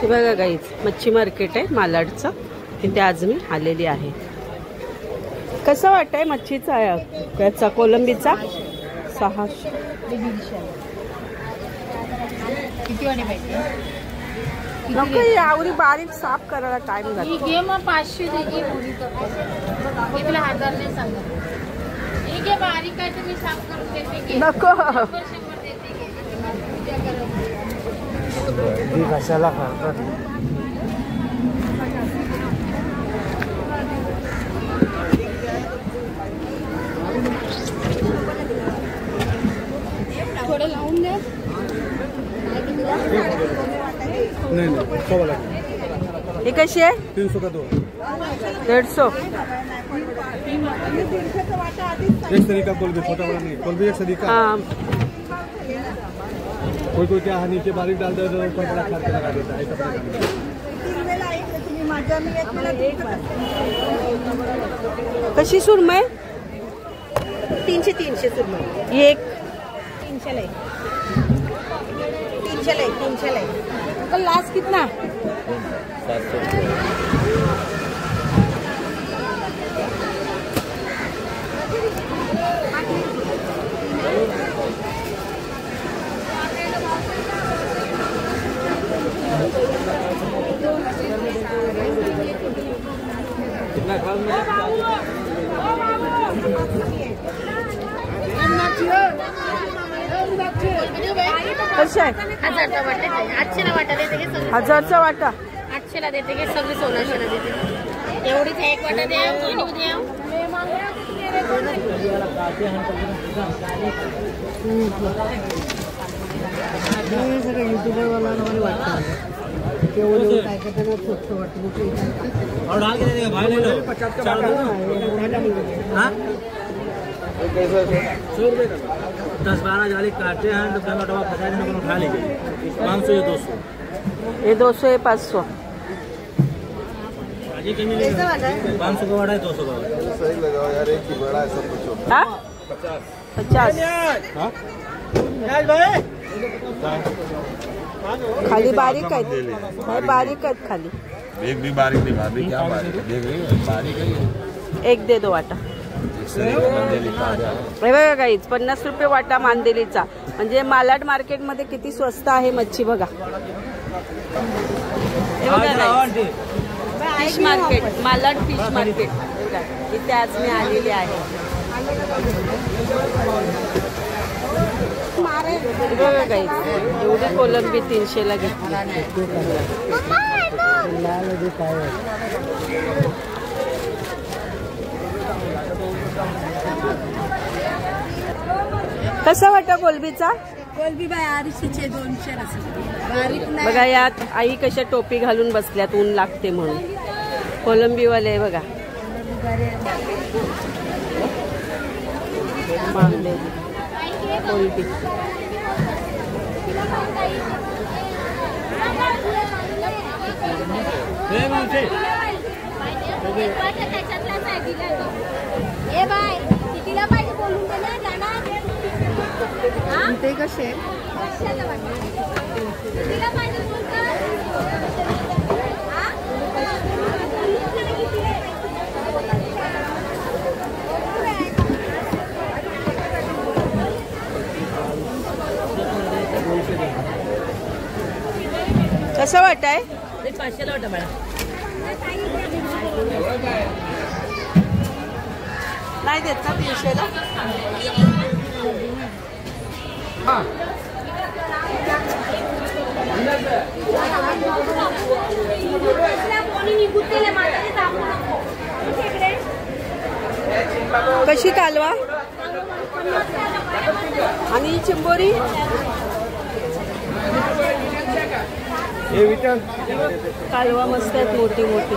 हे बघा गाईज, मच्छी मार्केट आहे मालाडचं, तिथे आज मी आलेली आहे. कसं वाटतंय मच्छीचा याचा कोलंबीचा? 600. किती वाटे पाहिजे? नको, आवडी बारीक साफ करायला टाइम जातो. घे मग 500 दे की पुरी करतो. मी तुला 1000 नाही सांगत. ठीक आहे, बारीक काय तुम्ही साफ करून देते की नको. 100 देते की पूजा करत. ही कशाला करतात? थोडं लावून द्या. नहीं नहीं, 100 वाला. हे कशी आहे? 300 का 2. 150. एक तरीका कोलबी, छोटा वाला नहीं, कोलबी एक तरीका. हाँ. कोई कोई क्या नीचे बारीक डाल दे तो ऊपर बड़ा खार के लगा देता है. कशी सुरमई? 300 सुरमई. एक 300 ला. 300 ला. तो लास्ट कितना? 700. कितना खास में? कशी आहे? 1000चा वाटा. 800 ला वाटा देते की सगळी? 1000चा वाटा. 800 ला देते की सगळी 1600 ला देते? एवढीच एक वाटा द्या. कोणी द्या? सगळं युट्यूबर वाला मला वाटतं तेवढं काय करताना छोटं वाटतं. और डाल के दे देगा भाई, ले लो. 50 का वाटा. हां 100 रुपए का 10-12 जाली काटे हैं तो कम टमा 50 में उठा लेंगे. 500 या 200. ये 200 है 500. ये कमी लेगा. 500 का वाटा है, 200 का वाटा. सही लगाओ यार, एक ही बड़ा है सब कुछ. हाँ 50. हां यार भाई खाली बारीक आहेत. नाही बारीक आहेत खाली. एक भी बारीक नहीं, भाभी क्या बारीक है? देख रही हो बारीक है. एक दे दो वाटा. हे बघा गाईज, 50 रुपये वाटा मांदेलीचा. म्हणजे मालाड मार्केटमध्ये किती स्वस्त आहे मच्छी बघा. हे बघा guys, fish market, Malad fish market. इथे आज मी आलेली आहे. हे बघा गाईज, एवढी कोलंबी 300 ला घेतली. कसा वाटा कोलबीचा? कोलबी बाय 250 200 बारीक नाही. बघा यात आई कशा टोपी घालून बसल्यात, ऊन लागते म्हणून. कोलंबीवाले बघा. कोलंबी ते कसे? कसं वाटाय? 500 ला वाटा बाळा. नाही देत ना 300 ला. कशी कालवा आणि चिंबोरी? कालवा मस्त आहेत, मोठी मोठी.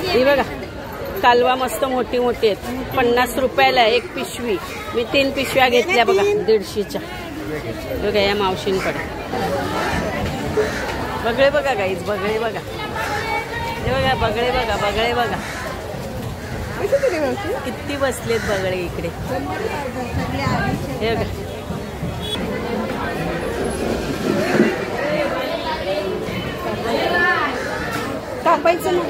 ही बघा, कालवा मस्त मोठी मोठी आहेत. 50 रुपयाला एक पिशवी. मी 3 पिशव्या घेतल्या बघा 150च्या. बघा या मावशींकडे बगळे बघा गाईज, बगळे बघा. हे बघा बगळे बघा, बगळे बघा किती बसलेत बगळे इकडे. हे बघा कापायचं ना.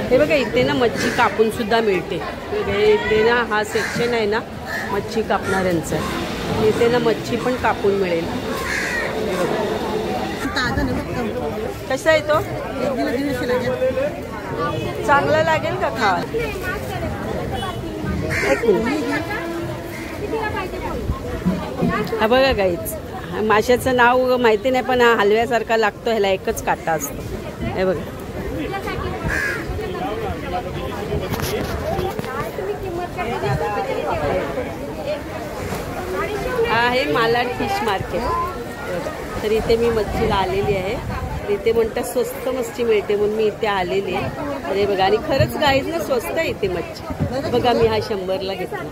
हे बघा इथे ना मच्छी कापून सुद्धा मिळते. इथे ना हा सेक्शन आहे ना मच्छी कापणाऱ्यांचा. इथे ना मच्छी पण कापून मिळेल. कसा आहे तो? चांगला लागेल का खावा? हा बघा गाईच, माशाचं नाव माहिती नाही पण हा हलव्यासारखा लागतो. ह्याला एकच काटा असतो. हे बघा हा आहे मालाड फिश मार्केट. तर इथे मी मच्छीला आलेली आहे. इथे म्हणतात स्वस्त मच्छी मिळते म्हणून मी इथे आलेली आहे. अरे बघा, आणि खरंच गाईज ना स्वस्त आहे इथे मच्छी. बघा मी हा 100ला घेतला.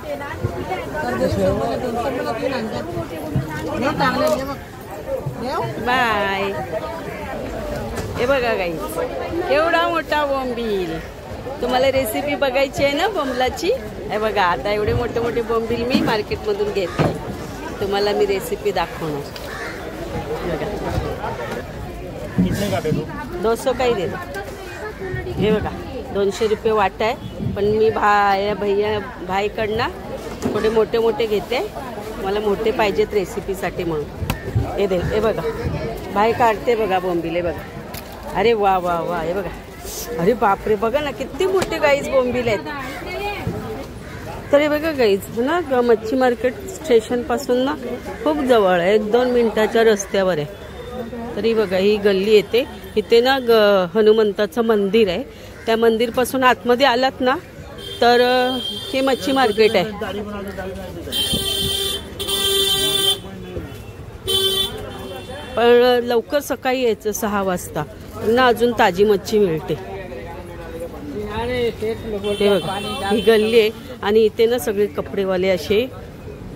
बाय. हे बघा गाईज एवढा मोठा बोंबील. तुम्हाला रेसिपी बघायची आहे ना बोंबलाची? हे बघा आता एवढे मोठे मोठे बोंबील मी मार्केटमधून घेते. तुम्हाला मी रेसिपी दाखवणार. बघा 200 काही दे. हे बघा 200 रुपये वाटा आहे. पण मी भैया भाईकडनं थोडे मोठे मोठे घेते. मला मोठे पाहिजेत रेसिपीसाठी म्हणून. हे दे. हे बघा भाई काढते बघा बोंबील. हे बघा. अरे वा वा वा. हे बघा. अरे बापरे बघा ना किती मोठे गाईज बोंबील आहेत. तर हे बघा गाईज ना मच्छी मार्केट स्टेशन पासून ना खूप जवळ आहे. 1-2 मिनिटाच्या रस्त्यावर आहे. तरी बघा ही गल्ली येते. इथे ना हनुमंताचं मंदिर आहे. त्या मंदिरपासून आतमध्ये आलात ना तर हे मच्छी मार्केट आहे. पण लवकर सकाळी यायचं 6 वाजता ना अजून ताजी मच्छी मिळते. हे बघा ही गल्ली आहे आणि इथे ना सगळे कपडेवाले असे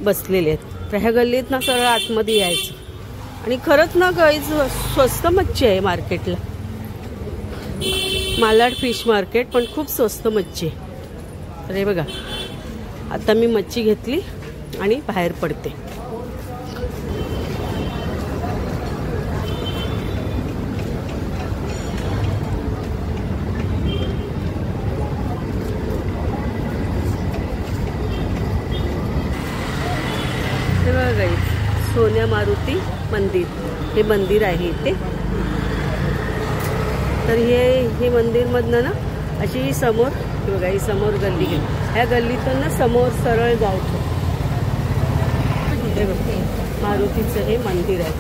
बसलेले आहेत. तर ह्या गल्लीत ना सरळ आतमध्ये यायचं. आणि खरंच ना गाईज स्वस्त मच्छी आहे मार्केटला. मालाड फिश मार्केट पण खूप स्वस्त मच्छी आहे. तर हे बघा आता मी मच्छी घेतली आणि बाहेर पडते. सोन्या मारुती मंदिर हे मंदिर आहे इथे. तर हे मंदिरमधनं ना अशी समोर बघा ही समोर गल्ली गेली. ह्या गल्लीतून ना समोर सरळ जायचं. हे बघा मारुतीचं हे मंदिर आहे.